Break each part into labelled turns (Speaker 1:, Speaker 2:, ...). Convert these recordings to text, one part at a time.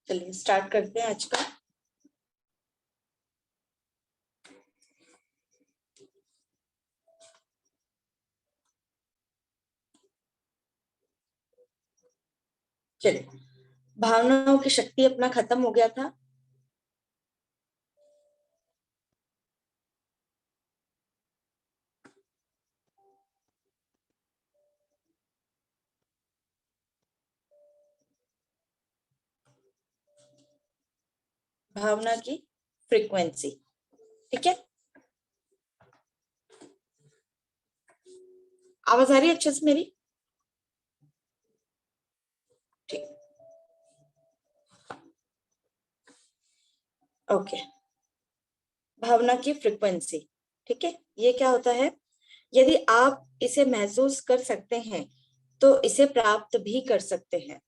Speaker 1: चलिए स्टार्ट करते हैं आज का। चलिए, भावनाओं की शक्ति अपना खत्म हो गया था। भावना की फ्रीक्वेंसी, ठीक है। आवाज आ रही है अच्छे से मेरी? ठीक, ओके। भावना की फ्रीक्वेंसी, ठीक है। ये क्या होता है? यदि आप इसे महसूस कर सकते हैं तो इसे प्राप्त भी कर सकते हैं,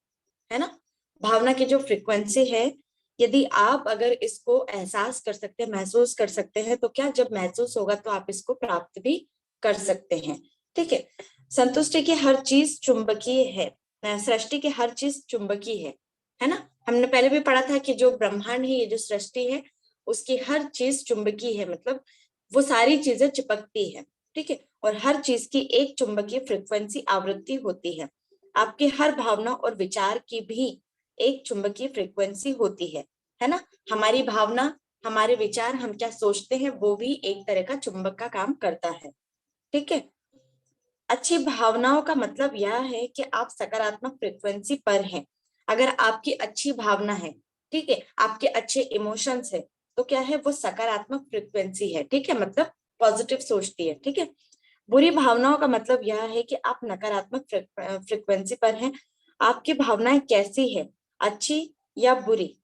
Speaker 1: है ना। भावना की जो फ्रीक्वेंसी है, यदि आप अगर इसको एहसास कर सकते हैं, महसूस कर सकते हैं, तो क्या जब महसूस होगा तो आप इसको प्राप्त भी कर सकते हैं, ठीक है। संतुष्टि की हर चीज चुंबकीय है, सृष्टि की हर चीज चुंबकीय है ना। हमने पहले भी पढ़ा था कि जो ब्रह्मांड है, ये जो सृष्टि है, उसकी हर चीज चुंबकीय है, मतलब वो सारी चीजें चिपकती है, ठीक है। और हर चीज की एक चुंबकीय फ्रीक्वेंसी आवृत्ति होती है। आपकी हर भावना और विचार की भी एक चुंबकीय फ्रीक्वेंसी होती है ना। हमारी भावना, हमारे विचार, हम क्या सोचते हैं, वो भी एक तरह का चुंबक का काम करता है, ठीक है। अच्छी भावनाओं का मतलब यह है कि आप सकारात्मक फ्रीक्वेंसी पर हैं। अगर आपकी अच्छी भावना है, ठीक है, आपके अच्छे इमोशंस है, तो क्या है, वो सकारात्मक फ्रीक्वेंसी है, ठीक है, मतलब पॉजिटिव सोचती है, ठीक है। बुरी भावनाओं का मतलब यह है कि आप नकारात्मक फ्रीक्वेंसी पर हैं। आपकी भावनाएं कैसी है, अच्छी या बुरी,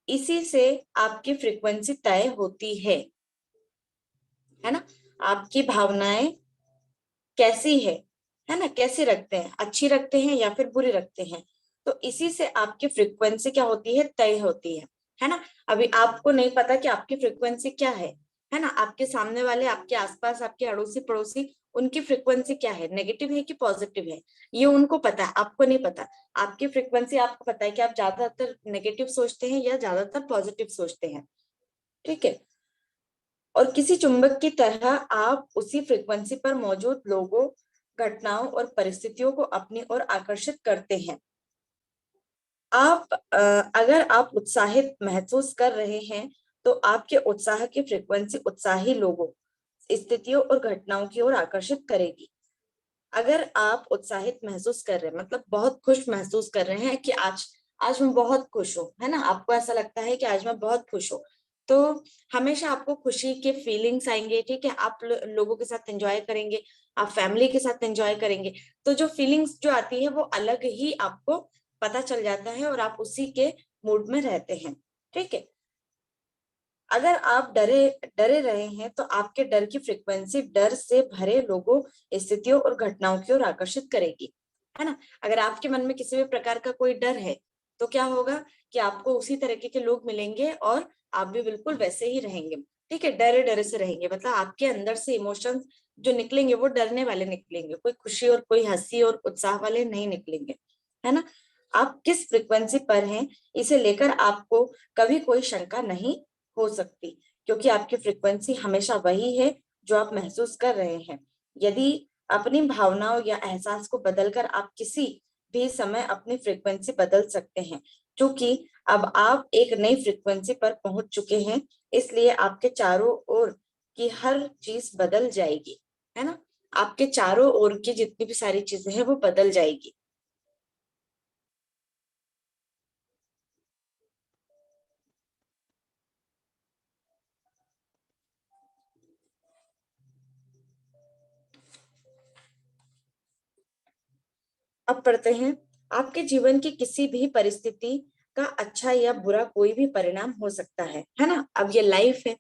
Speaker 1: इसी से आपकी फ्रीक्वेंसी तय होती है ना। आपकी भावनाएं कैसी है ना, कैसी रखते हैं, अच्छी रखते हैं या फिर बुरी रखते हैं, तो इसी से आपकी फ्रीक्वेंसी क्या होती है, तय होती है ना। अभी आपको नहीं पता कि आपकी फ्रीक्वेंसी क्या है ना। आपके सामने वाले, आपके आसपास, आपके अड़ोसी पड़ोसी, उनकी फ्रीक्वेंसी क्या है, नेगेटिव है कि पॉजिटिव है, ये उनको पता है, आपको नहीं पता। आपकी फ्रीक्वेंसी आपको पता है कि आप ज्यादातर नेगेटिव सोचते हैं या ज्यादातर पॉजिटिव सोचते हैं, ठीक है। और किसी चुंबक की तरह आप उसी फ्रीक्वेंसी पर मौजूद लोगों, घटनाओं और परिस्थितियों को अपनी ओर आकर्षित करते हैं। अगर आप उत्साहित महसूस कर रहे हैं तो आपके उत्साह की फ्रीक्वेंसी उत्साही लोगों, स्थितियों और घटनाओं की ओर आकर्षित करेगी। अगर आप उत्साहित महसूस कर रहे हैं, मतलब बहुत खुश महसूस कर रहे हैं कि आज आज मैं बहुत खुश हूँ, है ना, आपको ऐसा लगता है कि आज मैं बहुत खुश हूँ, तो हमेशा आपको खुशी के फीलिंग्स आएंगे, ठीक है। आप लोगों के साथ एंजॉय करेंगे, आप फैमिली के साथ एंजॉय करेंगे, तो जो फीलिंग्स जो आती है वो अलग ही आपको पता चल जाता है और आप उसी के मूड में रहते हैं, ठीक है। अगर आप डरे डरे रहे हैं तो आपके डर की फ्रीक्वेंसी डर से भरे लोगों, स्थितियों और घटनाओं की ओर आकर्षित करेगी, है ना। अगर आपके मन में किसी भी प्रकार का कोई डर है तो क्या होगा कि आपको उसी तरीके के लोग मिलेंगे और आप भी बिल्कुल वैसे ही रहेंगे, ठीक है। डरे डरे से रहेंगे, मतलब आपके अंदर से इमोशंस जो निकलेंगे वो डरने वाले निकलेंगे, कोई खुशी और कोई हंसी और उत्साह वाले नहीं निकलेंगे, है ना। आप किस फ्रिक्वेंसी पर हैं, इसे लेकर आपको कभी कोई शंका नहीं हो सकती, क्योंकि आपकी फ्रिक्वेंसी हमेशा वही है जो आप महसूस कर रहे हैं। यदि अपनी भावनाओं या एहसास को बदलकर आप किसी भी समय अपनी फ्रिक्वेंसी बदल सकते हैं, क्योंकि अब आप एक नई फ्रिक्वेंसी पर पहुंच चुके हैं, इसलिए आपके चारों ओर की हर चीज बदल जाएगी, है ना। आपके चारों ओर की जितनी भी सारी चीजें हैं वो बदल जाएगी। अब पढ़ते हैं, आपके जीवन की किसी भी परिस्थिति का अच्छा या बुरा कोई भी परिणाम हो सकता है ना। अब ये लाइफ है,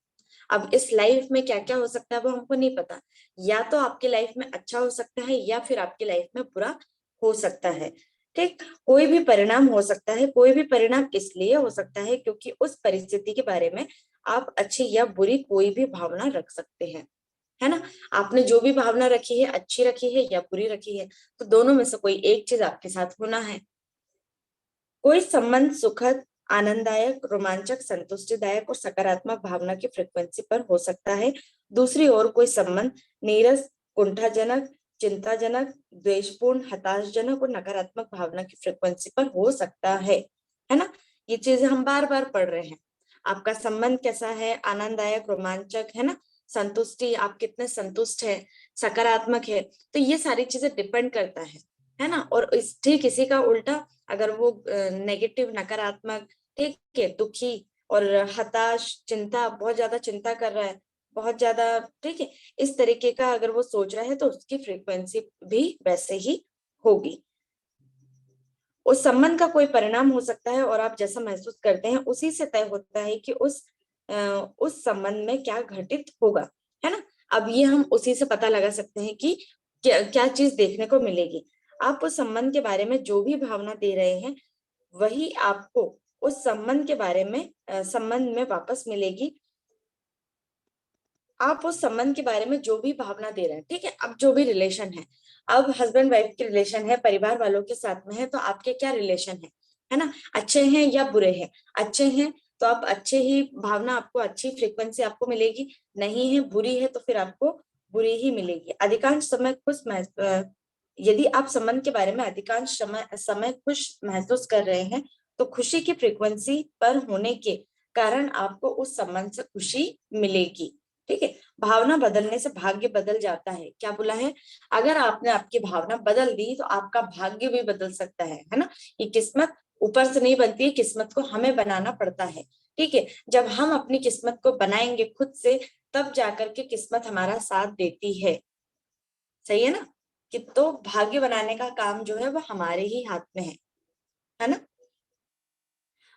Speaker 1: अब इस लाइफ में क्या क्या हो सकता है वो हमको नहीं पता। या तो आपकी लाइफ में अच्छा हो सकता है या फिर आपकी लाइफ में बुरा हो सकता है, ठीक। कोई भी परिणाम हो सकता है, कोई भी परिणाम इसलिए हो सकता है क्योंकि उस परिस्थिति के बारे में आप अच्छी या बुरी कोई भी भावना रख सकते हैं, है ना। आपने जो भी भावना रखी है, अच्छी रखी है या बुरी रखी है, तो दोनों में से कोई एक चीज आपके साथ होना है। कोई संबंध सुखद, आनंददायक, रोमांचक, संतुष्टिदायक और सकारात्मक भावना की फ्रिक्वेंसी पर हो सकता है। दूसरी ओर कोई संबंध नीरस, कुंठाजनक, चिंताजनक, द्वेषपूर्ण, हताशजनक और नकारात्मक भावना की फ्रिक्वेंसी पर हो सकता है ना। ये चीजें हम बार बार पढ़ रहे हैं। आपका संबंध कैसा है, आनंददायक, रोमांचक, है ना, संतुष्टि, आप कितने संतुष्ट है, सकारात्मक है, तो ये सारी चीजें डिपेंड करता है ना। और ठीक इसी का उल्टा, अगर वो नेगेटिव, नकारात्मक, ठीक है, दुखी और हताश, चिंता, बहुत ज्यादा चिंता कर रहा है, बहुत ज्यादा, ठीक है, इस तरीके का अगर वो सोच रहा है तो उसकी फ्रीक्वेंसी भी वैसे ही होगी। उस संबंध का कोई परिणाम हो सकता है और आप जैसा महसूस करते हैं उसी से तय होता है कि उस संबंध में क्या घटित होगा, है ना। अब ये हम उसी से पता लगा सकते हैं कि क्या क्या चीज देखने को मिलेगी। आप उस संबंध के बारे में जो भी भावना दे रहे हैं वही आपको उस संबंध के बारे में संबंध में वापस मिलेगी। आप उस संबंध के बारे में जो भी भावना दे रहे हैं, ठीक है, अब जो भी रिलेशन है, अब हस्बैंड वाइफ के रिलेशन है, परिवार वालों के साथ में है, तो आपके क्या रिलेशन है ना, अच्छे हैं या बुरे हैं। अच्छे हैं तो आप अच्छे ही भावना, आपको अच्छी फ्रीक्वेंसी आपको मिलेगी, नहीं है बुरी है तो फिर आपको बुरी ही मिलेगी। अधिकांश समय यदि आप संबंध के बारे में अधिकांश समय खुश महसूस कर रहे हैं तो खुशी की फ्रीक्वेंसी पर होने के कारण आपको उस संबंध से खुशी मिलेगी, ठीक है। भावना बदलने से भाग्य बदल जाता है, क्या बोला है, अगर आपने आपकी भावना बदल दी तो आपका भाग्य भी बदल सकता है ना। ये किस्मत ऊपर से नहीं बनती है, किस्मत को हमें बनाना पड़ता है, ठीक है। जब हम अपनी किस्मत को बनाएंगे खुद से, तब जाकर के किस्मत हमारा साथ देती है, सही है ना। कि तो भाग्य बनाने का काम जो है वो हमारे ही हाथ में है ना।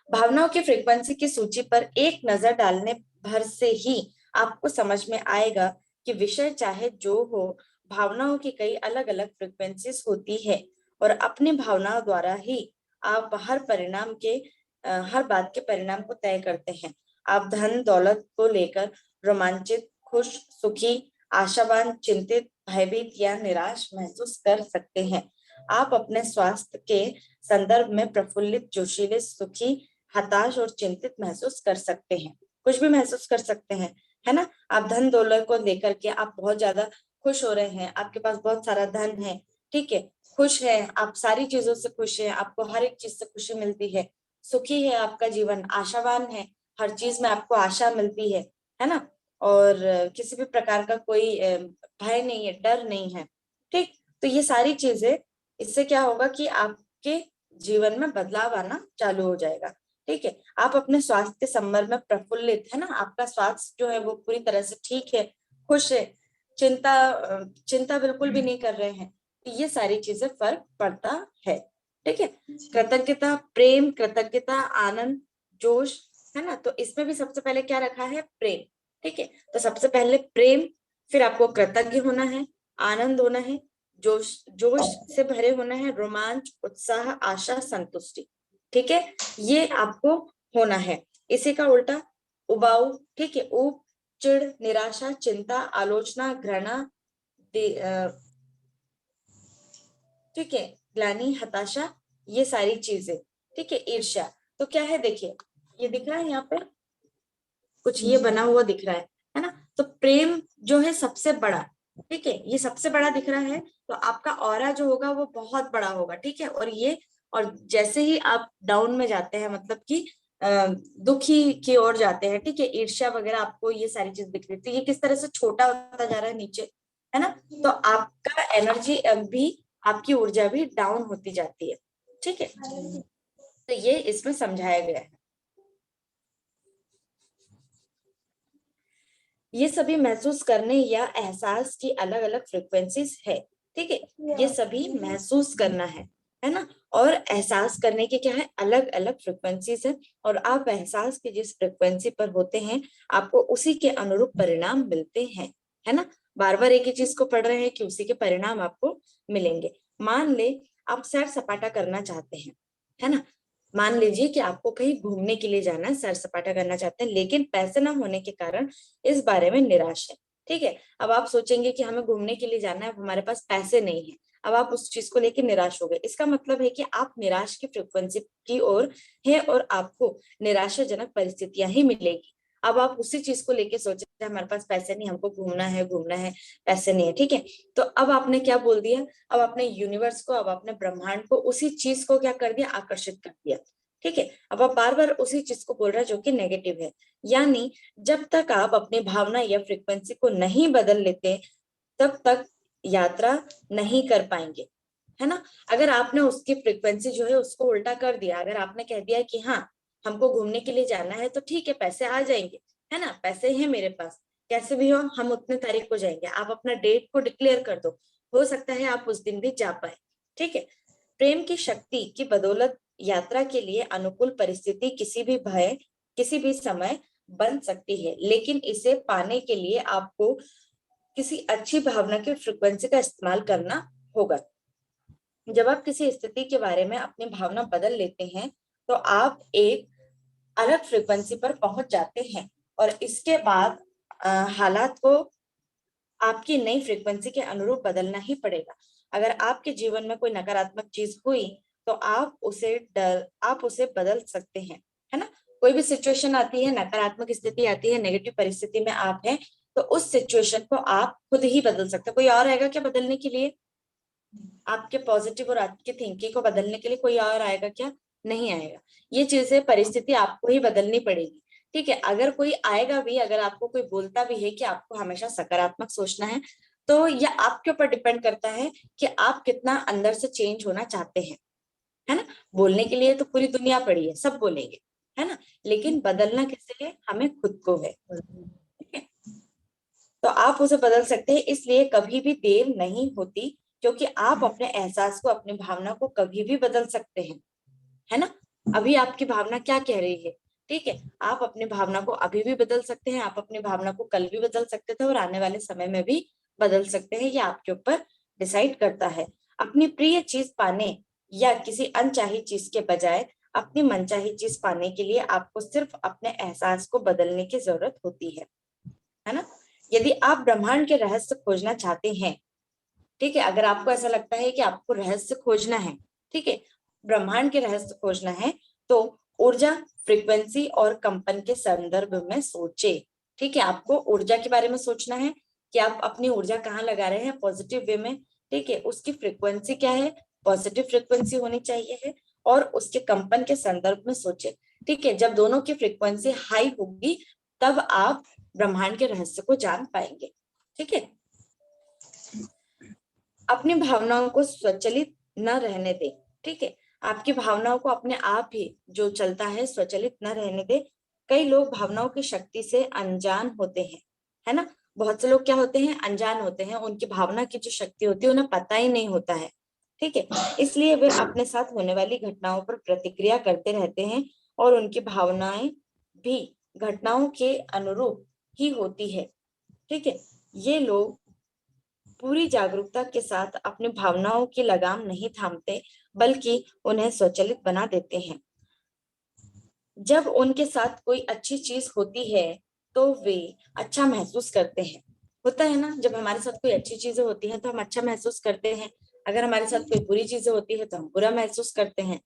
Speaker 1: भावनाओं की फ्रीक्वेंसी की सूची पर एक नजर डालने भर से ही आपको समझ में आएगा कि विषय चाहे जो हो, भावनाओं की कई अलग अलग फ्रीक्वेंसीज होती है और अपनी भावनाओं द्वारा ही आप हर बात के परिणाम को तय करते हैं। आप धन दौलत को लेकर रोमांचित, खुश, सुखी, आशावान, चिंतित, भयभीत या निराश महसूस कर सकते हैं। आप अपने स्वास्थ्य के संदर्भ में प्रफुल्लित, जोशीले, सुखी, हताश और चिंतित महसूस कर सकते हैं, कुछ भी महसूस कर सकते हैं, है ना। आप धन दौलत को लेकर के आप बहुत ज्यादा खुश हो रहे हैं, आपके पास बहुत सारा धन है, ठीक है, खुश है, आप सारी चीजों से खुश है, आपको हर एक चीज से खुशी मिलती है, सुखी है आपका जीवन, आशावान है, हर चीज में आपको आशा मिलती है ना। और किसी भी प्रकार का कोई भय नहीं है, डर नहीं है, ठीक। तो ये सारी चीजें, इससे क्या होगा कि आपके जीवन में बदलाव आना चालू हो जाएगा, ठीक है। आप अपने स्वास्थ्य के संबंध में प्रफुल्लित, है ना, आपका स्वास्थ्य जो है वो पूरी तरह से ठीक है, खुश है, चिंता बिल्कुल भी नहीं कर रहे हैं, तो ये सारी चीजें फर्क पड़ता है, ठीक है। कृतज्ञता, प्रेम, कृतज्ञता, आनंद, जोश, है ना, तो इसमें भी सबसे पहले क्या रखा है, प्रेम, ठीक है। तो सबसे पहले प्रेम, फिर आपको कृतज्ञ होना है, आनंद होना है, जोश जोश से भरे होना है, रोमांच, उत्साह, आशा, संतुष्टि, ठीक है, ये आपको होना है। इसी का उल्टा उबाऊ, ठीक है, ऊब, चिड़, निराशा, चिंता, आलोचना, घृणा, ठीक है, ग्लानि, हताशा, ये सारी चीजें, ठीक है, ईर्ष्या। तो क्या है, देखिए ये दिख रहा है यहाँ पे कुछ ये बना हुआ दिख रहा है ना। तो प्रेम जो है सबसे बड़ा, ठीक है, ये सबसे बड़ा दिख रहा है, तो आपका ऑरा जो होगा वो बहुत बड़ा होगा, ठीक है। और जैसे ही आप डाउन में जाते हैं, मतलब कि दुखी की ओर जाते हैं, ठीक है, ईर्ष्या वगैरह, आपको ये सारी चीज दिख रही है, तो ये किस तरह से छोटा होता जा रहा है नीचे, है ना। तो आपका एनर्जी भी, आपकी ऊर्जा भी डाउन होती जाती है, ठीक है। तो ये इसमें समझाया गया है। ये सभी महसूस करने या एहसास की अलग अलग फ्रिक्वेंसीज है, ठीक है, ये सभी महसूस करना है ना। और एहसास करने के क्या है, अलग अलग फ्रिक्वेंसीज है, और आप एहसास के जिस फ्रिक्वेंसी पर होते हैं आपको उसी के अनुरूप परिणाम मिलते हैं, है ना। बार बार एक ही चीज को पढ़ रहे हैं कि उसी के परिणाम आपको मिलेंगे। मान ले आप सैर सपाटा करना चाहते हैं, है ना, मान लीजिए कि आपको कहीं घूमने के लिए जाना है, सैर सपाटा करना चाहते हैं, लेकिन पैसे ना होने के कारण इस बारे में निराश है, ठीक है। अब आप सोचेंगे कि हमें घूमने के लिए जाना है, हमारे पास पैसे नहीं है, अब आप उस चीज को लेके निराश हो गए, इसका मतलब है कि आप निराश की फ्रिक्वेंसी की ओर है और आपको निराशाजनक परिस्थितियां ही मिलेगी। अब आप उसी चीज को लेके सोच रहे हैं हमारे पास पैसे नहीं, हमको घूमना है, पैसे नहीं है, ठीक है। तो अब आपने क्या बोल दिया, अब अपने यूनिवर्स को, अब अपने ब्रह्मांड को उसी चीज को क्या कर दिया, आकर्षित कर दिया, ठीक है। अब आप बार बार उसी चीज को बोल रहे हैं जो कि नेगेटिव है। यानी जब तक आप अपनी भावना या फ्रिक्वेंसी को नहीं बदल लेते तब तक यात्रा नहीं कर पाएंगे, है ना। अगर आपने उसकी फ्रिक्वेंसी जो है उसको उल्टा कर दिया, अगर आपने कह दिया कि हाँ हमको घूमने के लिए जाना है तो ठीक है, पैसे आ जाएंगे, है ना, पैसे हैं मेरे पास, कैसे भी हो हम उतने तारीख को जाएंगे, आप अपना डेट को डिक्लेयर कर दो, हो सकता है आप उस दिन भी जा पाए, ठीक है। प्रेम की शक्ति की बदौलत यात्रा के लिए अनुकूल परिस्थिति किसी भी भय, किसी भी समय बन सकती है, लेकिन इसे पाने के लिए आपको किसी अच्छी भावना की फ्रिक्वेंसी का इस्तेमाल करना होगा। जब आप किसी स्थिति के बारे में अपनी भावना बदल लेते हैं तो आप एक अलग फ्रिक्वेंसी पर पहुंच जाते हैं और इसके बाद हालात को आपकी नई फ्रिक्वेंसी के अनुरूप बदलना ही पड़ेगा। अगर आपके जीवन में कोई नकारात्मक चीज हुई तो आप उसे बदल सकते हैं, है ना। कोई भी सिचुएशन आती है, नकारात्मक स्थिति आती है, नेगेटिव परिस्थिति में आप हैं, तो उस सिचुएशन को आप खुद ही बदल सकते हैं। कोई और आएगा क्या बदलने के लिए? आपके पॉजिटिव और आपकी थिंकिंग को बदलने के लिए कोई और आएगा क्या? नहीं आएगा। ये चीजें, परिस्थिति आपको ही बदलनी पड़ेगी, ठीक है। अगर कोई आएगा भी, अगर आपको कोई बोलता भी है कि आपको हमेशा सकारात्मक सोचना है, तो यह आपके ऊपर डिपेंड करता है कि आप कितना अंदर से चेंज होना चाहते हैं, है ना। बोलने के लिए तो पूरी दुनिया पड़ी है, सब बोलेंगे, है ना, लेकिन बदलना किससे है? हमें खुद को है, ठीक है। तो आप उसे बदल सकते हैं, इसलिए कभी भी देर नहीं होती, क्योंकि आप अपने एहसास को, अपनी भावना को कभी भी बदल सकते हैं, है ना। अभी आपकी भावना क्या कह रही है, ठीक है, आप अपनी भावना को अभी भी बदल सकते हैं, आप अपनी भावना को कल भी बदल सकते थे और आने वाले समय में भी बदल सकते हैं, ये आपके ऊपर डिसाइड करता है। अपनी प्रिय चीज पाने या किसी अनचाही चीज के बजाय अपनी मनचाही चीज पाने के लिए आपको सिर्फ अपने एहसास को बदलने की जरूरत होती है ना। यदि आप ब्रह्मांड के रहस्य खोजना चाहते हैं, ठीक है, अगर आपको ऐसा लगता है कि आपको रहस्य खोजना है, ठीक है, ब्रह्मांड के रहस्य खोजना है, तो ऊर्जा, फ्रीक्वेंसी और कंपन के संदर्भ में सोचे, ठीक है। आपको ऊर्जा के बारे में सोचना है कि आप अपनी ऊर्जा कहाँ लगा रहे हैं, पॉजिटिव वे में, ठीक है। उसकी फ्रीक्वेंसी क्या है, पॉजिटिव फ्रीक्वेंसी होनी चाहिए है, और उसके कंपन के संदर्भ में सोचे, ठीक है। जब दोनों की फ्रीक्वेंसी हाई होगी तब आप ब्रह्मांड के रहस्य को जान पाएंगे, ठीक है। अपनी भावनाओं को स्वचालित न रहने दे, ठीक है। आपकी भावनाओं को अपने आप ही जो चलता है स्वचालित न रहने दे। कई लोग भावनाओं की शक्ति से अनजान होते हैं, है ना। बहुत से लोग क्या होते हैं, अनजान होते हैं, उनकी भावना की जो शक्ति होती है उन्हें पता ही नहीं होता है, ठीक है। इसलिए वे अपने साथ होने वाली घटनाओं पर प्रतिक्रिया करते रहते हैं और उनकी भावनाएं भी घटनाओं के अनुरूप ही होती है, ठीक है। ये लोग पूरी जागरूकता के साथ अपनी भावनाओं की लगाम नहीं थामते, बल्कि उन्हें स्वचालित बना देते हैं। जब उनके साथ कोई अच्छी चीज होती है तो वे अच्छा महसूस करते हैं। होता है ना, जब हमारे साथ कोई अच्छी चीजें होती हैं तो हम अच्छा महसूस करते हैं, अगर हमारे साथ कोई बुरी चीजें होती है तो हम बुरा महसूस करते हैं।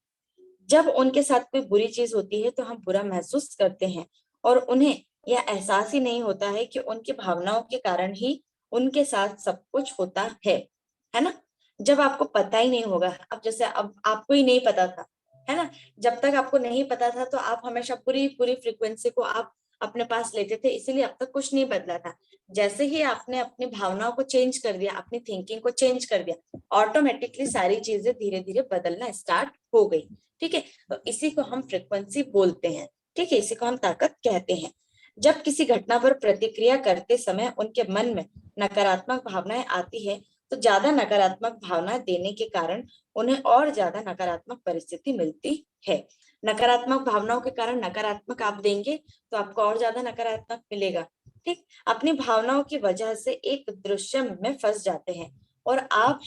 Speaker 1: जब उनके साथ कोई बुरी चीज होती है तो हम बुरा महसूस करते हैं और उन्हें यह एहसास ही नहीं होता है कि उनकी भावनाओं के कारण ही उनके साथ सब कुछ होता है ना। जब आपको पता ही नहीं होगा, अब जैसे अब आपको ही नहीं पता था, है ना, जब तक आपको नहीं पता था तो आप हमेशा पूरी पूरी फ्रीक्वेंसी को आप अपने पास लेते थे, इसीलिए अब तक कुछ नहीं बदला था। जैसे ही आपने अपनी भावनाओं को चेंज कर दिया, अपनी थिंकिंग को चेंज कर दिया, ऑटोमेटिकली सारी चीजें धीरे धीरे बदलना स्टार्ट हो गई, ठीक है। तो इसी को हम फ्रिक्वेंसी बोलते हैं, ठीक है, इसी को हम ताकत कहते हैं। जब किसी घटना पर प्रतिक्रिया करते समय उनके मन में नकारात्मक भावनाएं आती है तो ज्यादा नकारात्मक भावना देने के कारण उन्हें और ज्यादा नकारात्मक परिस्थिति मिलती है। नकारात्मक भावनाओं के कारण नकारात्मक आप देंगे तो आपको और ज्यादा नकारात्मक मिलेगा, ठीक। अपनी भावनाओं की वजह से एक दृश्य में फंस जाते हैं और आप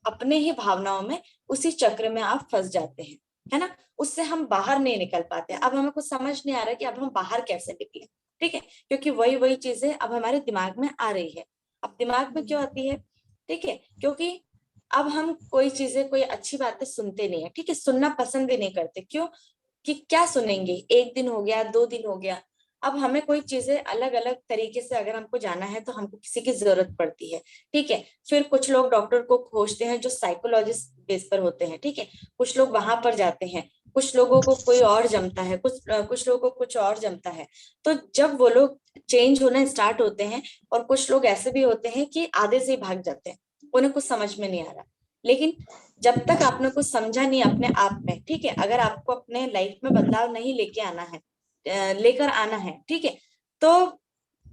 Speaker 1: अपने ही भावनाओं में उसी चक्र में आप फंस जाते हैं, है ना। उससे हम बाहर नहीं निकल पाते। अब हमें कुछ समझ नहीं आ रहा कि अब हम बाहर कैसे निकले, ठीक है, क्योंकि वही वही चीजें अब हमारे दिमाग में आ रही है। अब दिमाग में क्यों आती है, ठीक है, क्योंकि अब हम कोई चीजें, कोई अच्छी बातें सुनते नहीं है, ठीक है, सुनना पसंद भी नहीं करते। क्यों? कि क्या सुनेंगे, एक दिन हो गया, 2 दिन हो गया। अब हमें कोई चीजें अलग अलग तरीके से अगर हमको जाना है तो हमको किसी की जरूरत पड़ती है, ठीक है। फिर कुछ लोग डॉक्टर को खोजते हैं जो साइकोलॉजिस्ट बेस पर होते हैं, ठीक है। कुछ लोग वहां पर जाते हैं, कुछ लोगों को कोई और जमता है, कुछ लोगों को कुछ और जमता है। तो जब वो लोग चेंज होना स्टार्ट होते हैं, और कुछ लोग ऐसे भी होते हैं कि आधे से ही भाग जाते हैं, उन्हें कुछ समझ में नहीं आ रहा। लेकिन जब तक आपने कुछ समझा नहीं अपने आप में, ठीक है, अगर आपको अपने लाइफ में बदलाव नहीं लेके आना है, लेकर आना है, ठीक है, तो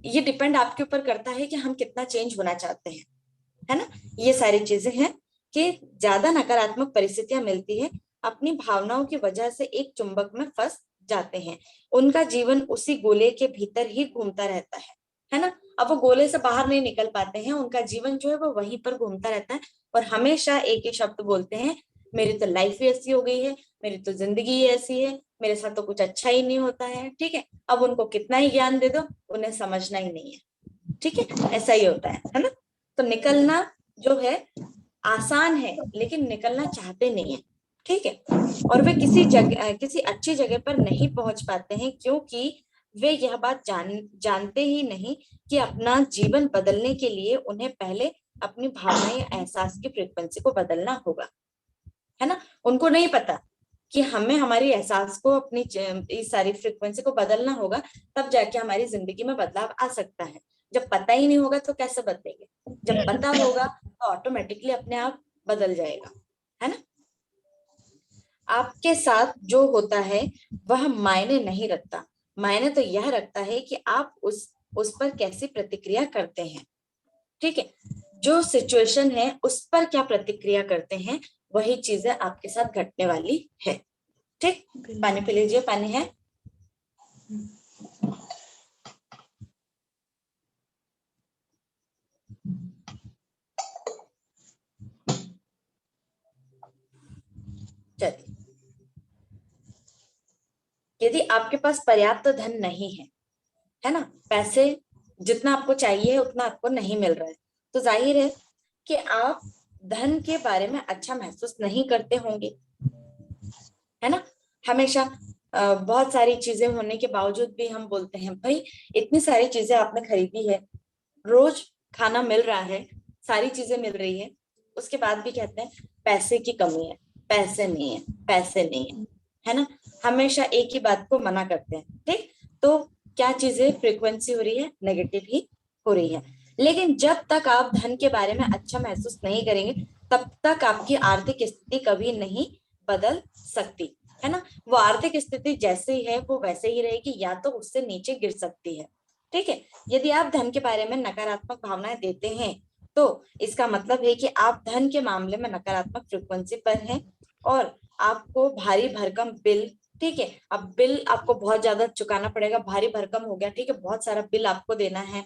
Speaker 1: ये डिपेंड आपके ऊपर करता है कि हम कितना चेंज होना चाहते हैं, है ना। ये सारी चीजें हैं कि ज्यादा नकारात्मक परिस्थितियां मिलती है, अपनी भावनाओं की वजह से एक चुंबक में फंस जाते हैं। उनका जीवन उसी गोले के भीतर ही घूमता रहता है ना। अब वो गोले से बाहर नहीं निकल पाते हैं, उनका जीवन जो है वो वहीं पर घूमता रहता है, और हमेशा एक ही शब्द बोलते हैं, मेरी तो लाइफ ही ऐसी हो गई है, मेरी तो जिंदगी ही ऐसी है, मेरे साथ तो कुछ अच्छा ही नहीं होता है, ठीक है। अब उनको कितना ही ज्ञान दे दो, उन्हें समझना ही नहीं है, ठीक है, ऐसा ही होता है ना। तो निकलना जो है आसान है, लेकिन निकलना चाहते नहीं है, ठीक है। और वे किसी जगह, किसी अच्छी जगह पर नहीं पहुंच पाते हैं, क्योंकि वे यह बात जानते ही नहीं कि अपना जीवन बदलने के लिए उन्हें पहले अपनी भावनाएं, एहसास की फ्रीक्वेंसी को बदलना होगा, है ना। उनको नहीं पता कि हमें हमारी एहसास को, अपनी इस सारी फ्रीक्वेंसी को बदलना होगा, तब जाके हमारी जिंदगी में बदलाव आ सकता है। जब पता ही नहीं होगा तो कैसे बदलेंगे? जब पता होगा तो ऑटोमेटिकली अपने आप बदल जाएगा, है ना। आपके साथ जो होता है वह मायने नहीं रखता, मायने तो यह रखता है कि आप उस पर कैसी प्रतिक्रिया करते हैं, ठीक है। जो सिचुएशन है उस पर क्या प्रतिक्रिया करते हैं, वही चीजें आपके साथ घटने वाली है, ठीक। पानी पी लीजिए, पानी है। चलिए, यदि आपके पास पर्याप्त धन नहीं है ना, पैसे जितना आपको चाहिए उतना आपको नहीं मिल रहा है, तो जाहिर है कि आप धन के बारे में अच्छा महसूस नहीं करते होंगे, है ना। हमेशा बहुत सारी चीजें होने के बावजूद भी हम बोलते हैं, भाई इतनी सारी चीजें आपने खरीदी है, रोज खाना मिल रहा है, सारी चीजें मिल रही है, उसके बाद भी कहते हैं पैसे की कमी है, पैसे नहीं है, पैसे नहीं है ना। हमेशा एक ही बात को मना करते हैं, ठीक। तो क्या चीजें फ्रीक्वेंसी हो रही है, नेगेटिव ही हो रही है। लेकिन जब तक आप धन के बारे में अच्छा महसूस नहीं करेंगे, तब तक आपकी आर्थिक स्थिति कभी नहीं बदल सकती, है ना। वो आर्थिक स्थिति जैसे ही है वो वैसे ही रहेगी, या तो उससे नीचे गिर सकती है, ठीक है। यदि आप धन के बारे में नकारात्मक भावनाएं देते हैं, तो इसका मतलब है कि आप धन के मामले में नकारात्मक फ्रीक्वेंसी पर हैं, और आपको भारी भरकम बिल, ठीक है, अब बिल आपको बहुत ज्यादा चुकाना पड़ेगा, भारी भरकम हो गया, ठीक है, बहुत सारा बिल आपको देना है।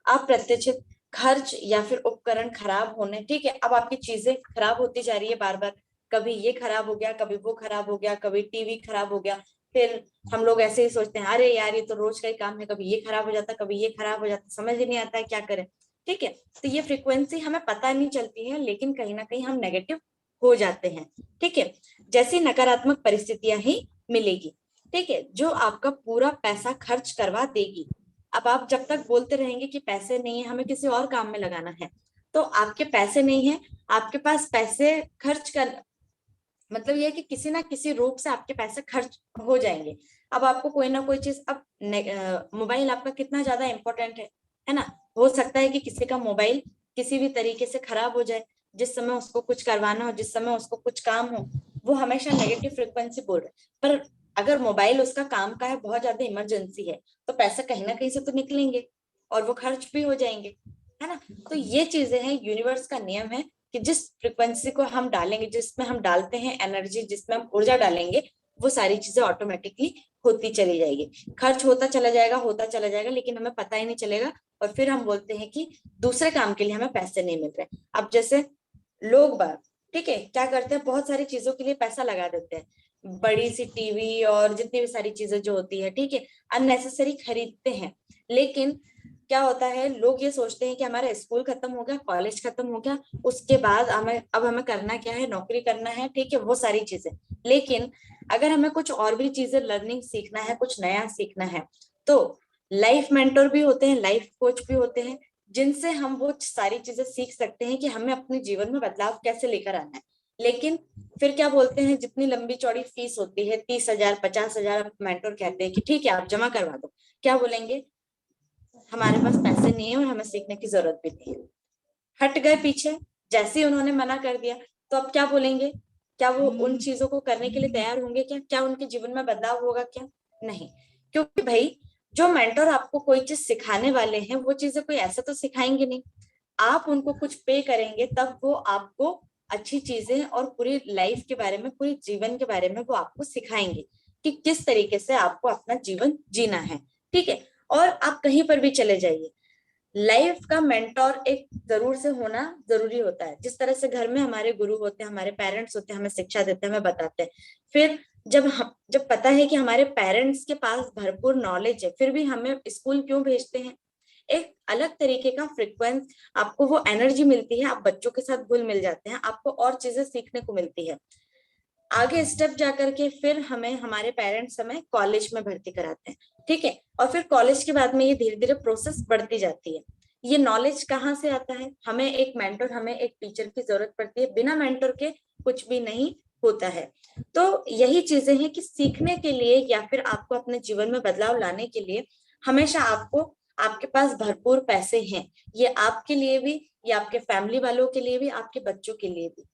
Speaker 1: अप्रत्याशित खर्च या फिर उपकरण खराब होने, ठीक है, अब आपकी चीजें खराब होती जा रही है बार बार, कभी ये खराब हो गया, कभी वो खराब हो गया, कभी टीवी खराब हो गया। फिर हम लोग ऐसे ही सोचते हैं, अरे यार ये तो रोज का ही काम है, कभी ये खराब हो जाता, कभी ये खराब हो जाता, समझ ही नहीं आता है क्या करें, ठीक है। तो ये फ्रीक्वेंसी हमें पता नहीं चलती है, लेकिन कहीं ना कहीं हम नेगेटिव हो जाते हैं, ठीक है। जैसी नकारात्मक परिस्थितियां ही मिलेगी, ठीक है, जो आपका पूरा पैसा खर्च करवा देगी। अब आप जब तक बोलते रहेंगे कि पैसे नहीं है, हमें किसी और काम में लगाना है, तो आपके पैसे नहीं है, आपके पास पैसे खर्च कर, मतलब ये है कि किसी ना किसी रूप से आपके पैसे खर्च हो जाएंगे। अब आपको कोई ना कोई चीज, अब मोबाइल आपका कितना ज्यादा इंपॉर्टेंट है ना। हो सकता है कि किसी का मोबाइल किसी भी तरीके से खराब हो जाए, जिस समय उसको कुछ करवाना हो, जिस समय उसको कुछ काम हो, वो हमेशा नेगेटिव फ्रिक्वेंसी बोल रहे हैं। पर अगर मोबाइल उसका काम का है, बहुत ज्यादा इमरजेंसी है, तो पैसे कहीं ना कहीं से तो निकलेंगे, और वो खर्च भी हो जाएंगे, है ना। तो ये चीजें हैं, यूनिवर्स का नियम है कि जिस फ्रिक्वेंसी को हम डालेंगे, जिसमें हम डालते हैं एनर्जी, जिसमें हम ऊर्जा डालेंगे, वो सारी चीजें ऑटोमेटिकली होती चली जाएगी। खर्च होता चला जाएगा, होता चला जाएगा, लेकिन हमें पता ही नहीं चलेगा, और फिर हम बोलते हैं कि दूसरे काम के लिए हमें पैसे नहीं मिल रहे। अब जैसे लोग बात, ठीक है, क्या करते हैं, बहुत सारी चीजों के लिए पैसा लगा देते हैं, बड़ी सी टीवी और जितनी भी सारी चीजें जो होती है, ठीक है, अननेसेसरी खरीदते हैं। लेकिन क्या होता है, लोग ये सोचते हैं कि हमारा स्कूल खत्म हो गया, कॉलेज खत्म हो गया, उसके बाद हमें करना क्या है, नौकरी करना है, ठीक है, वो सारी चीजें। लेकिन अगर हमें कुछ और भी चीजें लर्निंग सीखना है, कुछ नया सीखना है, तो लाइफ मेंटर भी होते हैं, लाइफ कोच भी होते हैं, जिनसे हम वो सारी चीजें सीख सकते हैं कि हमें अपने जीवन में बदलाव कैसे लेकर आना है। लेकिन फिर क्या बोलते हैं, जितनी लंबी चौड़ी फीस होती है, 30,000 50,000, मेंटर कहते हैं कि ठीक है आप जमा करवा दो, क्या बोलेंगे, हमारे पास पैसे नहीं है और हमें सीखने की जरूरत भी नहीं है, हट गए पीछे। जैसे ही उन्होंने मना कर दिया, तो अब क्या बोलेंगे, क्या वो उन चीजों को करने के लिए तैयार होंगे, क्या उनके जीवन में बदलाव होगा क्या, नहीं। क्योंकि भाई जो मेंटर आपको कोई चीज सिखाने वाले हैं, वो चीजें कोई ऐसा तो सिखाएंगे नहीं, आप उनको कुछ पे करेंगे तब वो आपको अच्छी चीजें और पूरी लाइफ के बारे में, पूरे जीवन के बारे में वो आपको सिखाएंगे कि किस तरीके से आपको अपना जीवन जीना है, ठीक है। और आप कहीं पर भी चले जाइए, लाइफ का मेंटोर एक जरूर से होना जरूरी होता है। जिस तरह से घर में हमारे गुरु होते हैं, हमारे पेरेंट्स होते हैं, हमें शिक्षा देते हैं, हमें बताते हैं, फिर जब पता है कि हमारे पेरेंट्स के पास भरपूर नॉलेज है, फिर भी हमें स्कूल क्यों भेजते हैं, एक अलग तरीके का फ्रिक्वेंस, आपको वो एनर्जी मिलती है, आप बच्चों के साथ घुल मिल जाते हैं, आपको और चीजें सीखने को मिलती है। आगे स्टेप जाकर के फिर हमें हमारे पेरेंट्स हमें कॉलेज में भर्ती कराते हैं, ठीक है। और फिर कॉलेज के बाद में ये धीरे धीरे प्रोसेस बढ़ती जाती है। ये नॉलेज कहाँ से आता है, हमें एक मेंटर, हमें एक टीचर की जरूरत पड़ती है, बिना मेंटर के कुछ भी नहीं होता है। तो यही चीजें हैं कि सीखने के लिए या फिर आपको अपने जीवन में बदलाव लाने के लिए हमेशा आपको, आपके पास भरपूर पैसे हैं, ये आपके लिए भी, ये आपके फैमिली वालों के लिए भी, आपके बच्चों के लिए भी,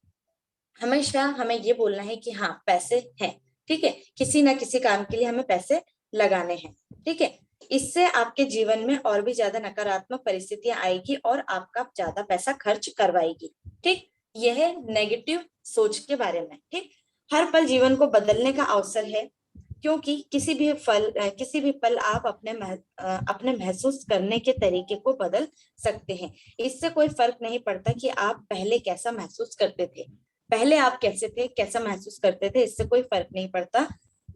Speaker 1: हमेशा हमें ये बोलना है कि हाँ पैसे हैं, ठीक है, किसी ना किसी काम के लिए हमें पैसे लगाने हैं, ठीक है। इससे आपके जीवन में और भी ज्यादा नकारात्मक परिस्थितियां आएगी और आपका ज्यादा पैसा खर्च करवाएगी, ठीक। यह है नेगेटिव सोच के बारे में, ठीक। हर पल जीवन को बदलने का अवसर है, क्योंकि किसी भी पल आप अपने महसूस करने के तरीके को बदल सकते हैं। इससे कोई फर्क नहीं पड़ता कि आप पहले कैसा महसूस करते थे, पहले आप कैसे थे, कैसा महसूस करते थे, इससे कोई फर्क नहीं पड़ता,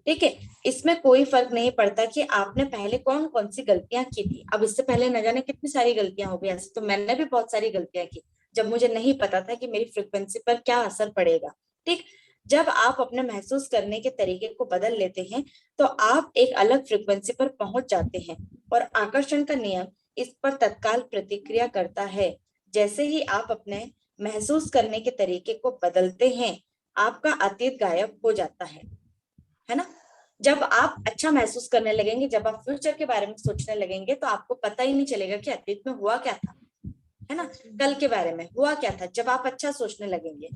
Speaker 1: ठीक है। इसमें कोई फर्क नहीं पड़ता कि आपने पहले कौन कौन सी गलतियां की थी। अब इससे पहले न जाने कितनी सारी गलतियां हो गई, ऐसे तो मैंने भी बहुत सारी गलतियां की, जब मुझे नहीं पता था कि मेरी फ्रिक्वेंसी पर क्या असर पड़ेगा, ठीक। जब आप अपने महसूस करने के तरीके को बदल लेते हैं, तो आप एक अलग फ्रिक्वेंसी पर पहुंच जाते हैं, और आकर्षण का नियम इस पर तत्काल प्रतिक्रिया करता है। जैसे ही आप अपने महसूस करने के तरीके को बदलते हैं, आपका अतीत गायब हो जाता है ना। जब आप अच्छा महसूस करने लगेंगे, जब आप फ्यूचर के बारे में सोचने लगेंगे, तो आपको पता ही नहीं चलेगा कि अतीत में हुआ क्या था, है ना, कल के बारे में हुआ क्या था, जब आप अच्छा सोचने लगेंगे।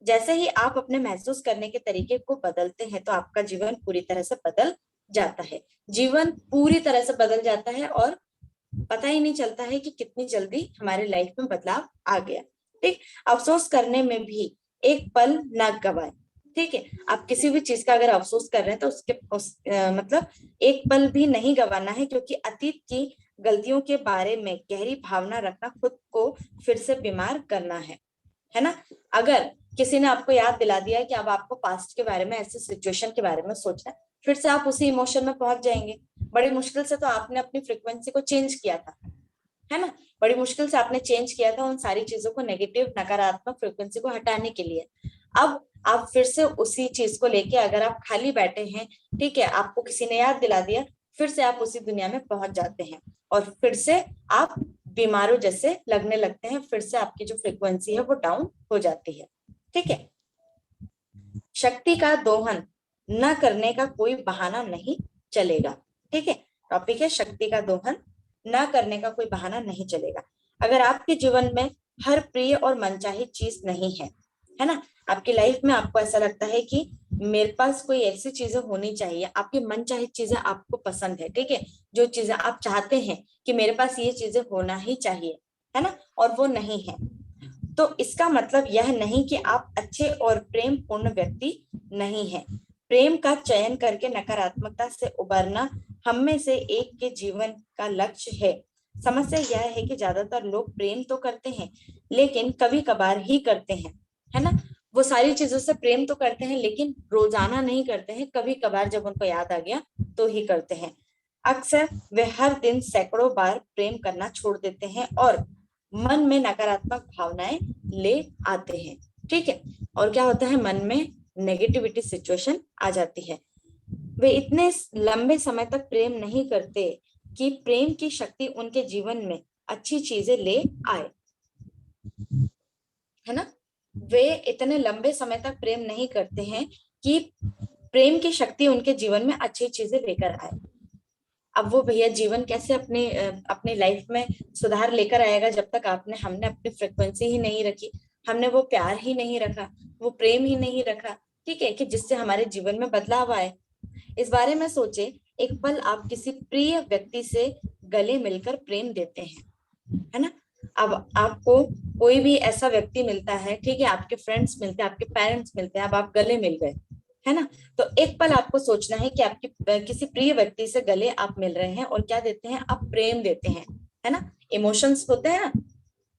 Speaker 1: जैसे ही आप अपने महसूस करने के तरीके को बदलते हैं, तो आपका जीवन पूरी तरह से बदल जाता है, जीवन पूरी तरह से बदल जाता है, और पता ही नहीं चलता है कि कितनी जल्दी हमारे लाइफ में बदलाव आ गया, ठीक। अफसोस करने में भी एक पल ना गवाए, ठीक है। आप किसी भी चीज का अगर अफसोस कर रहे हैं, तो मतलब एक पल भी नहीं गवाना है, क्योंकि अतीत की गलतियों के बारे में गहरी भावना रखना खुद को फिर से बीमार करना है ना। अगर किसी ने आपको याद दिला दिया है कि अब आपको पास्ट के बारे में, ऐसे सिचुएशन के बारे में सोचना है, फिर से आप उसी इमोशन में पहुंच जाएंगे। बड़ी मुश्किल से तो आपने अपनी फ्रिक्वेंसी को चेंज किया था, है ना, बड़ी मुश्किल से आपने चेंज किया था उन सारी चीजों को, नेगेटिव नकारात्मक फ्रिक्वेंसी को हटाने के लिए। अब आप फिर से उसी चीज को लेके अगर आप खाली बैठे हैं, ठीक है, आपको किसी ने याद दिला दिया, फिर से आप उसी दुनिया में पहुंच जाते हैं, और फिर से आप बीमारों जैसे लगने लगते हैं, फिर से आपकी जो फ्रिक्वेंसी है वो डाउन हो जाती है, ठीक है। शक्ति का दोहन न करने का कोई बहाना नहीं चलेगा, ठीक है। टॉपिक है शक्ति का दोहन न करने का कोई बहाना नहीं चलेगा। अगर आपके जीवन में हर प्रिय और मनचाही चीज नहीं है ना, आपकी लाइफ में आपको ऐसा लगता है कि मेरे पास कोई ऐसी चीजें होनी चाहिए, आपकी मनचाही चीजें आपको पसंद है, ठीक है, जो चीजें आप चाहते हैं कि मेरे पास ये चीजें होना ही चाहिए, है ना, और वो नहीं है, तो इसका मतलब यह नहीं कि आप अच्छे और प्रेम पूर्ण व्यक्ति नहीं हैं। प्रेम का चयन करके नकारात्मकता से उबरना हम में से एक के जीवन का लक्ष्य है। समस्या यह है कि ज्यादातर लोग प्रेम तो करते हैं, लेकिन कभी कभार ही करते हैं, है ना। वो सारी चीजों से प्रेम तो करते हैं, लेकिन रोजाना नहीं करते हैं, कभी कभार जब उनको याद आ गया तो ही करते हैं। अक्सर वे हर दिन सैकड़ों बार प्रेम करना छोड़ देते हैं और मन में नकारात्मक भावनाएं ले आते हैं। ठीक है, और क्या होता है, मन में नेगेटिविटी सिचुएशन आ जाती है। वे इतने लंबे समय तक प्रेम नहीं करते कि प्रेम की शक्ति उनके जीवन में अच्छी चीजें ले आए, है ना। वे इतने लंबे समय तक प्रेम नहीं करते हैं कि प्रेम की शक्ति उनके जीवन में अच्छी चीजें लेकर आए। अब वो भैया जीवन कैसे अपनी लाइफ में सुधार लेकर आएगा जब तक हमने अपनी फ्रिक्वेंसी ही नहीं रखी, हमने वो प्यार ही नहीं रखा, वो प्रेम ही नहीं रखा, ठीक है, कि जिससे हमारे जीवन में बदलाव आए। इस बारे में सोचे, एक पल आप किसी प्रिय व्यक्ति से गले मिलकर प्रेम देते हैं, है ना। अब आपको कोई भी ऐसा व्यक्ति मिलता है, ठीक है, आपके फ्रेंड्स मिलते हैं, आपके पेरेंट्स मिलते हैं, अब आप गले मिल गए, है ना। तो एक पल आपको सोचना है कि आपकी किसी प्रिय व्यक्ति से गले आप मिल रहे हैं और क्या देते हैं, आप प्रेम देते हैं, है ना। इमोशंस होते हैं ना,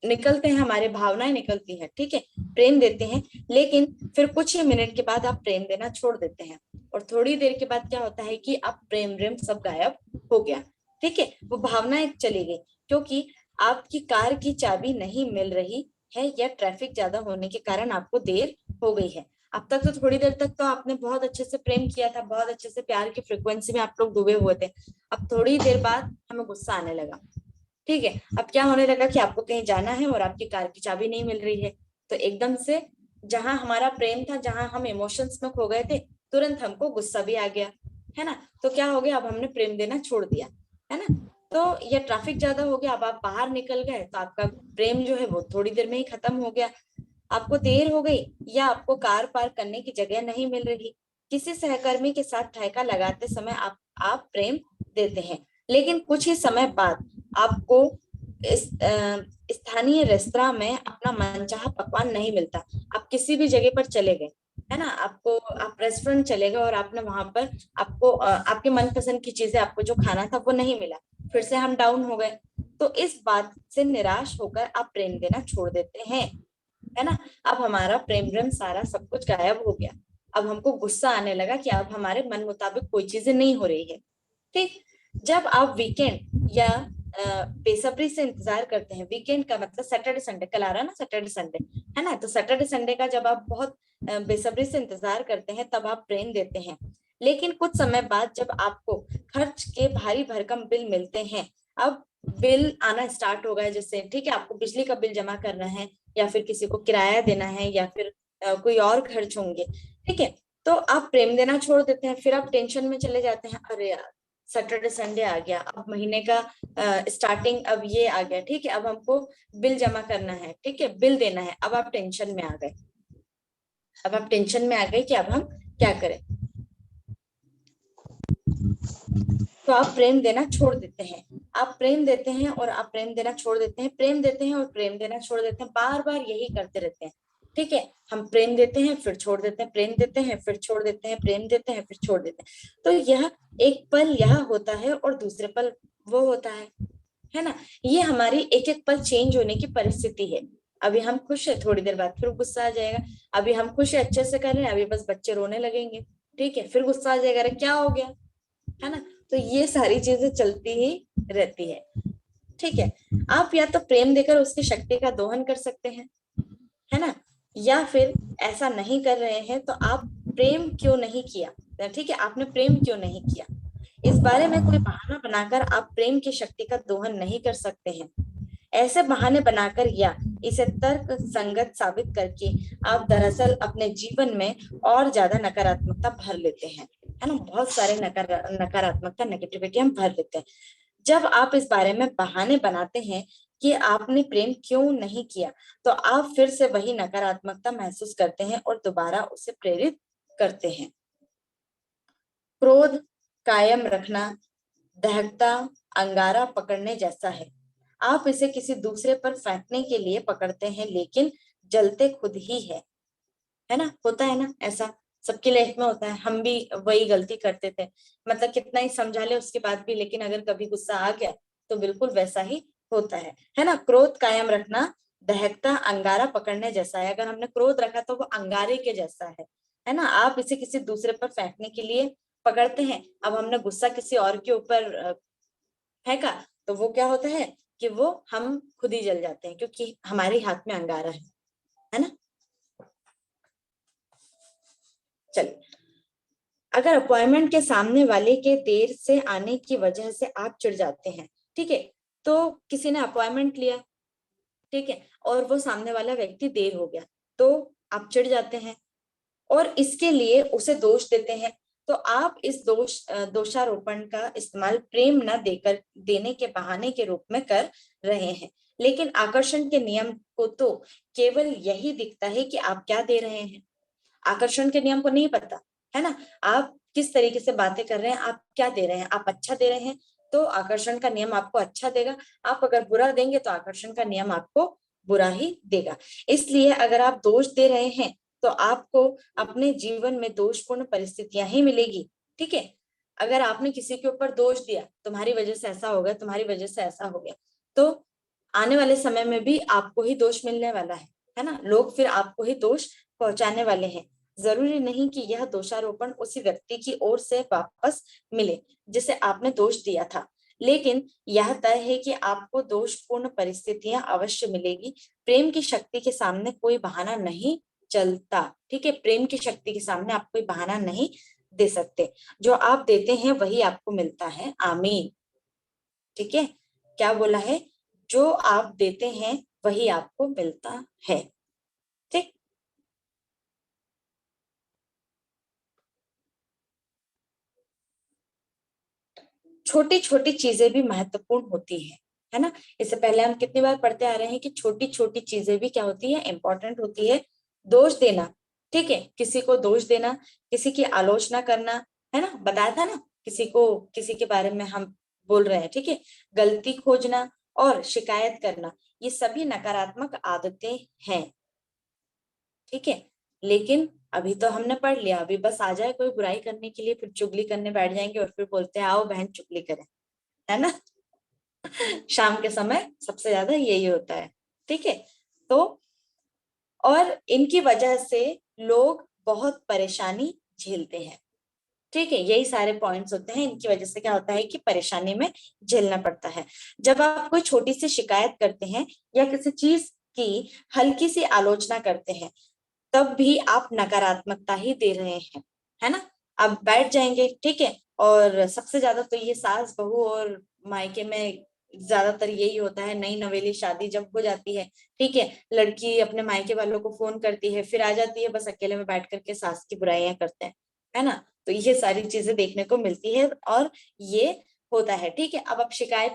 Speaker 1: निकलते हैं, हमारे भावनाएं निकलती हैं, ठीक है, प्रेम देते हैं। लेकिन फिर कुछ ही मिनट के बाद आप प्रेम देना छोड़ देते हैं और थोड़ी देर के बाद क्या होता है कि आप प्रेम सब गायब हो गया, ठीक है, वो भावनाएं चली गई, क्योंकि आपकी कार की चाबी नहीं मिल रही है या ट्रैफिक ज्यादा होने के कारण आपको देर हो गई है। अब तक तो थोड़ी देर तक तो आपने बहुत अच्छे से प्रेम किया था, बहुत अच्छे से प्यार की फ्रिक्वेंसी में आप लोग डूबे हुए थे। अब थोड़ी देर बाद हमें गुस्सा आने लगा, ठीक है, अब क्या होने लगा कि आपको कहीं जाना है और आपकी कार की चाबी नहीं मिल रही है। तो एकदम से जहां हमारा प्रेम था, जहां हम इमोशंस में खो गए थे, तुरंत हमको गुस्सा भी आ गया, है ना। तो क्या हो गया, अब हमने प्रेम देना छोड़ दिया, है ना। तो ये ट्रैफिक ज्यादा हो गया, अब आप बाहर निकल गए तो आपका प्रेम जो है वो थोड़ी देर में ही खत्म हो गया। आपको देर हो गई या आपको कार पार्क करने की जगह नहीं मिल रही, किसी सहकर्मी के साथ ठेका लगाते समय आप प्रेम देते हैं, लेकिन कुछ ही समय बाद आपको इस स्थानीय रेस्तरां में अपना मनचाहा पकवान नहीं मिलता। आप किसी भी जगह पर चले गए, है ना, आप रेस्टोरेंट चले गए और आपने वहां पर आपको आपके मनपसंद की चीजें, आपको जो खाना था वो नहीं मिला, फिर से हम डाउन हो गए। तो इस बात से निराश होकर आप प्रेम देना छोड़ देते हैं, है ना। अब हमारा प्रेम सारा सब कुछ गायब हो गया। अब हमको गुस्सा आने लगा कि अब हमारे मन मुताबिक कोई चीजें नहीं हो रही है, ठीक। जब आप वीकेंड या बेसब्री से इंतजार करते हैं, वीकेंड का मतलब सैटरडे संडे, कल आ रहा है ना सैटरडे संडे, है ना, तो सैटरडे संडे का जब आप बहुत बेसब्री से इंतजार करते हैं तब आप प्रेम देते हैं। लेकिन कुछ समय बाद जब आपको खर्च के भारी भरकम बिल मिलते हैं, अब बिल आना स्टार्ट हो गया, जैसे ठीक है, आपको बिजली का बिल जमा करना है या फिर किसी को किराया देना है या फिर कोई और खर्च होंगे, ठीक है, तो आप प्रेम देना छोड़ देते हैं। फिर आप टेंशन में चले जाते हैं, अरे यार सैटरडे संडे आ गया, अब महीने का स्टार्टिंग अब ये आ गया, ठीक है, अब हमको बिल जमा करना है, ठीक है, बिल देना है। अब आप टेंशन में आ गए, अब आप टेंशन में आ गए कि अब हम क्या करें, तो आप प्रेम देना छोड़ देते हैं। आप प्रेम देते हैं और आप प्रेम देना छोड़ देते हैं, प्रेम देते हैं और प्रेम देना छोड़ देते हैं, बार बार यही करते रहते हैं, ठीक है। हम प्रेम देते हैं फिर छोड़ देते हैं, प्रेम देते हैं फिर छोड़ देते हैं, प्रेम देते हैं फिर छोड़ देते हैं। तो यह एक पल यह होता है और दूसरे पल वो होता है ना। ये हमारी एक एक पल चेंज होने की परिस्थिति है। अभी हम खुश है, थोड़ी देर बाद फिर गुस्सा आ जाएगा। अभी हम खुश है, अच्छे से कर रहे हैं, अभी बस बच्चे रोने लगेंगे, ठीक है, फिर गुस्सा आ जाएगा, अरे क्या हो गया, है ना। तो ये सारी चीजें चलती ही रहती है, ठीक है। आप या तो प्रेम देकर उसकी शक्ति का दोहन कर सकते हैं, है ना, या फिर ऐसा नहीं कर रहे हैं तो आप प्रेम क्यों नहीं किया, ठीक है, आपने प्रेम क्यों नहीं किया, इस बारे में कोई बहाना बनाकर आप प्रेम की शक्ति का दोहन नहीं कर सकते हैं। ऐसे बहाने बनाकर या इसे तर्क संगत साबित करके आप दरअसल अपने जीवन में और ज्यादा नकारात्मकता भर लेते हैं, है ना, बहुत सारे नकारात्मकता नेगेटिविटी हम भर लेते हैं। जब आप इस बारे में बहाने बनाते हैं कि आपने प्रेम क्यों नहीं किया, तो आप फिर से वही नकारात्मकता महसूस करते हैं और दोबारा उसे प्रेरित करते हैं। क्रोध कायम रखना दहकता अंगारा पकड़ने जैसा है। आप इसे किसी दूसरे पर फेंकने के लिए पकड़ते हैं लेकिन जलते खुद ही है ना, होता है ना ऐसा, सबकी लाइफ में होता है, हम भी वही गलती करते थे, मतलब कितना ही समझा ले उसके बाद भी, लेकिन अगर कभी गुस्सा आ गया तो बिल्कुल वैसा ही होता है ना। क्रोध कायम रखना दहकता अंगारा पकड़ने जैसा है। अगर हमने क्रोध रखा तो वो अंगारे के जैसा है ना। आप इसे किसी दूसरे पर फेंकने के लिए पकड़ते हैं, अब हमने गुस्सा किसी और के ऊपर फेंका, तो वो क्या होता है कि वो हम खुद ही जल जाते हैं, क्योंकि हमारे हाथ में अंगारा है ना। चलिए, अगर अपॉइंटमेंट के सामने वाले के देर से आने की वजह से आप चिढ़ जाते हैं, ठीक है, तो किसी ने अपॉइंटमेंट लिया, ठीक है, और वो सामने वाला व्यक्ति देर हो गया, तो आप चिढ़ जाते हैं और इसके लिए उसे दोष देते हैं। तो आप इस दोषारोपण का इस्तेमाल प्रेम न देकर देने के बहाने के रूप में कर रहे हैं। लेकिन आकर्षण के नियम को तो केवल यही दिखता है कि आप क्या दे रहे हैं। आकर्षण के नियम को नहीं पता है ना, आप किस तरीके से बातें कर रहे हैं, आप क्या दे रहे हैं। आप अच्छा दे रहे हैं तो आकर्षण का नियम आपको अच्छा देगा, आप अगर बुरा देंगे तो आकर्षण का नियम आपको बुरा ही देगा। इसलिए अगर आप दोष दे रहे हैं तो आपको अपने जीवन में दोषपूर्ण परिस्थितियां ही मिलेगी, ठीक है। अगर आपने किसी के ऊपर दोष दिया, तुम्हारी वजह से ऐसा हो गया, तुम्हारी वजह से ऐसा हो गया, तो आने वाले समय में भी आपको ही दोष मिलने वाला है ना। लोग फिर आपको ही दोष पहुंचाने वाले हैं। जरूरी नहीं कि यह दोषारोपण उसी व्यक्ति की ओर से वापस मिले जिसे आपने दोष दिया था, लेकिन यह तय है कि आपको दोषपूर्ण परिस्थितियां अवश्य मिलेगी। प्रेम की शक्ति के सामने कोई बहाना नहीं चलता, ठीक है। प्रेम की शक्ति के सामने आप कोई बहाना नहीं दे सकते। जो आप देते हैं वही आपको मिलता है। आमीन। ठीक है, क्या बोला है? जो आप देते हैं वही आपको मिलता है। ठीक, छोटी छोटी चीजें भी महत्वपूर्ण होती है ना। इससे पहले हम कितनी बार पढ़ते आ रहे हैं कि छोटी छोटी चीजें भी क्या होती है, इंपॉर्टेंट होती है। दोष देना, ठीक है, किसी को दोष देना, किसी की आलोचना करना, है ना, बताया था ना, किसी को किसी के बारे में हम बोल रहे हैं, ठीक है, गलती खोजना और शिकायत करना, ये सभी नकारात्मक आदतें हैं, ठीक है। लेकिन अभी तो हमने पढ़ लिया, अभी बस आ जाए कोई बुराई करने के लिए, फिर चुगली करने बैठ जाएंगे और फिर बोलते हैं आओ बहन चुगली करें, है ना। शाम के समय सबसे ज्यादा यही होता है, ठीक है। तो और इनकी वजह से लोग बहुत परेशानी झेलते हैं, ठीक है। यही सारे पॉइंट्स होते हैं, इनकी वजह से क्या होता है कि परेशानी में झेलना पड़ता है। जब आप कोई छोटी सी शिकायत करते हैं या किसी चीज की हल्की सी आलोचना करते हैं, तब भी आप नकारात्मकता ही दे रहे हैं, है ना। अब बैठ जाएंगे, ठीक है। और सबसे ज्यादा तो ये सास बहू और मायके में ज्यादातर यही होता है, नई नवेली शादी जब हो जाती है, ठीक है, लड़की अपने मायके वालों को फोन करती है, फिर आ जाती है, बस अकेले में बैठ करके सास की बुराइयां करते हैं, है ना। तो ये सारी चीजें देखने को मिलती है और ये होता है, ठीक है। अब आप शिकायत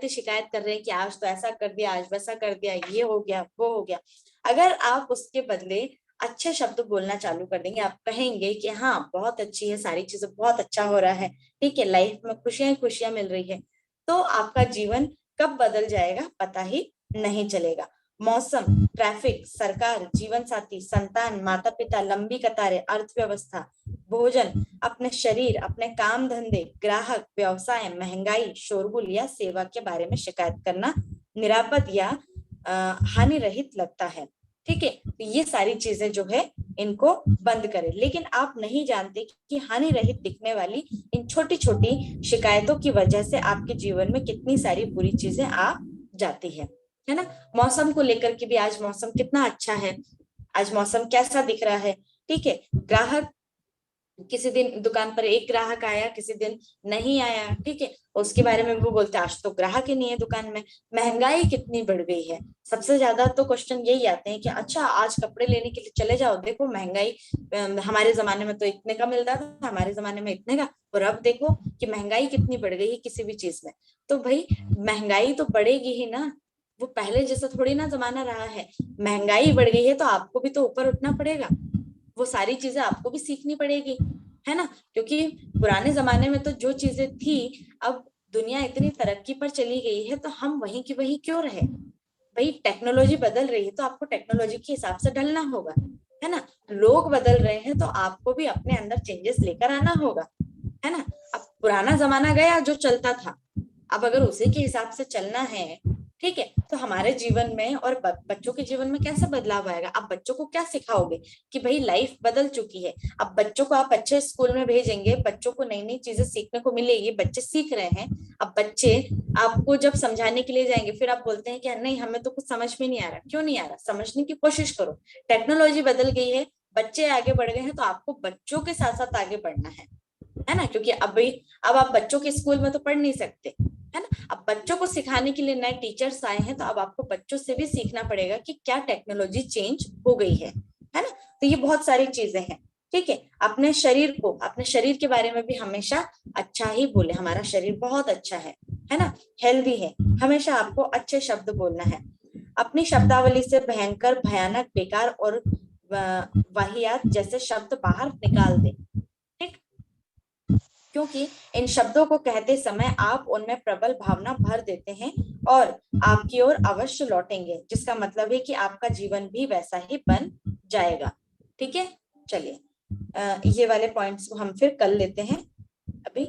Speaker 1: कर रहे हैं कि आज तो ऐसा कर दिया, आज वैसा कर दिया, ये हो गया वो हो गया। अगर आप उसके बदले अच्छे शब्द बोलना चालू कर देंगे, आप कहेंगे कि हाँ बहुत अच्छी है, सारी चीजें बहुत अच्छा हो रहा है, ठीक है, लाइफ में खुशियां खुशियां मिल रही है, तो आपका जीवन कब बदल जाएगा पता ही नहीं चलेगा। मौसम, ट्रैफिक, सरकार, जीवन साथी, संतान, माता पिता, लंबी कतारें, अर्थव्यवस्था, भोजन, अपने शरीर, अपने काम धंधे, ग्राहक, व्यवसाय, महंगाई, शोरगुल या सेवा के बारे में शिकायत करना निरापद या हानि रहित लगता है, ठीक है। तो ये सारी चीजें जो है इनको बंद करें। लेकिन आप नहीं जानते कि हानि रहित दिखने वाली इन छोटी छोटी शिकायतों की वजह से आपके जीवन में कितनी सारी बुरी चीजें आ जाती है ना। मौसम को लेकर के भी, आज मौसम कितना अच्छा है, आज मौसम कैसा दिख रहा है, ठीक है। ग्राहक, किसी दिन दुकान पर एक ग्राहक आया, किसी दिन नहीं आया, ठीक है, उसके बारे में वो बोलते आज तो ग्राहक ही नहीं है दुकान में। महंगाई कितनी बढ़ गई है, सबसे ज्यादा तो क्वेश्चन यही आते हैं कि अच्छा आज कपड़े लेने के लिए चले जाओ, देखो महंगाई, हमारे जमाने में तो इतने का मिलता था, हमारे जमाने में इतने का, और अब देखो कि महंगाई कितनी बढ़ गई है किसी भी चीज में। तो भाई महंगाई तो बढ़ेगी ही ना, वो पहले जैसा थोड़ी ना जमाना रहा है। महंगाई बढ़ गई है तो आपको भी तो ऊपर उठना पड़ेगा, वो सारी चीजें आपको भी सीखनी पड़ेगी, है ना। क्योंकि पुराने जमाने में तो जो चीजें थी, अब दुनिया इतनी तरक्की पर चली गई है तो हम वहीं की वहीं क्यों रहे। भाई टेक्नोलॉजी बदल रही है तो आपको टेक्नोलॉजी के हिसाब से ढलना होगा, है ना। लोग बदल रहे हैं तो आपको भी अपने अंदर चेंजेस लेकर आना होगा, है ना। अब पुराना जमाना गया जो चलता था, अब अगर उसी के हिसाब से चलना है ठीक है। तो हमारे जीवन में और बच्चों के जीवन में कैसा बदलाव आएगा? आप बच्चों को क्या सिखाओगे कि भाई लाइफ बदल चुकी है। अब बच्चों को आप अच्छे स्कूल में भेजेंगे, बच्चों को नई नई चीजें सीखने को मिलेगी, बच्चे सीख रहे हैं। अब बच्चे आपको जब समझाने के लिए जाएंगे, फिर आप बोलते हैं कि नहीं हमें तो कुछ समझ में नहीं आ रहा। क्यों नहीं आ रहा? समझने की कोशिश करो। टेक्नोलॉजी बदल गई है, बच्चे आगे बढ़ गए हैं, तो आपको बच्चों के साथ साथ आगे बढ़ना है ना। क्योंकि अब आप बच्चों के स्कूल में तो पढ़ नहीं सकते, है ना। अब बच्चों को सिखाने के लिए नए टीचर्स आए हैं, तो अब आपको बच्चों से भी सीखना पड़ेगा कि क्या टेक्नोलॉजी चेंज हो गई है ना। तो ये बहुत सारी चीजें हैं। ठीक है। अपने शरीर के बारे में भी हमेशा अच्छा ही बोले। हमारा शरीर बहुत अच्छा है ना, हेल्दी है। हमेशा आपको अच्छे शब्द बोलना है। अपनी शब्दावली से भयंकर, भयानक, बेकार और वाहियात जैसे शब्द बाहर निकाल दे। ठीक। क्योंकि इन शब्दों को कहते समय आप उनमें प्रबल भावना भर देते हैं और आपकी ओर अवश्य लौटेंगे, जिसका मतलब है कि आपका जीवन भी वैसा ही बन जाएगा। ठीक है। चलिए ये वाले पॉइंट्स को हम फिर कर लेते हैं। अभी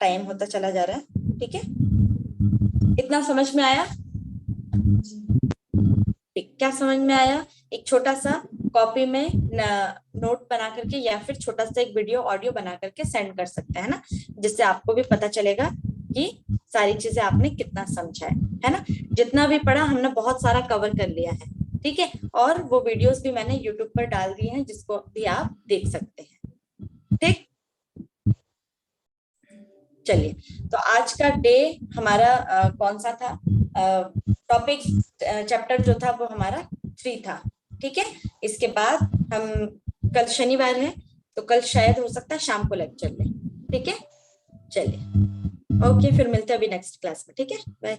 Speaker 1: टाइम होता चला जा रहा है। ठीक है। इतना समझ में आया? ठीक, क्या समझ में आया? एक छोटा सा कॉपी में नोट बना करके या फिर छोटा सा एक वीडियो ऑडियो बना करके सेंड कर सकते हैं ना, जिससे आपको भी पता चलेगा कि सारी चीजें आपने कितना समझा है ना। जितना भी पढ़ा हमने बहुत सारा कवर कर लिया है। ठीक है। और वो वीडियोस भी मैंने यूट्यूब पर डाल दिए हैं, जिसको भी आप देख सकते हैं। ठीक। चलिए, तो आज का डे हमारा कौन सा था? टॉपिक चैप्टर जो था वो हमारा 3 था। ठीक है। इसके बाद हम, कल शनिवार है तो कल शायद हो सकता है शाम को लेक्चर लें। ठीक है। चलिए, ओके, फिर मिलते हैं अभी नेक्स्ट क्लास में। ठीक है, बाय।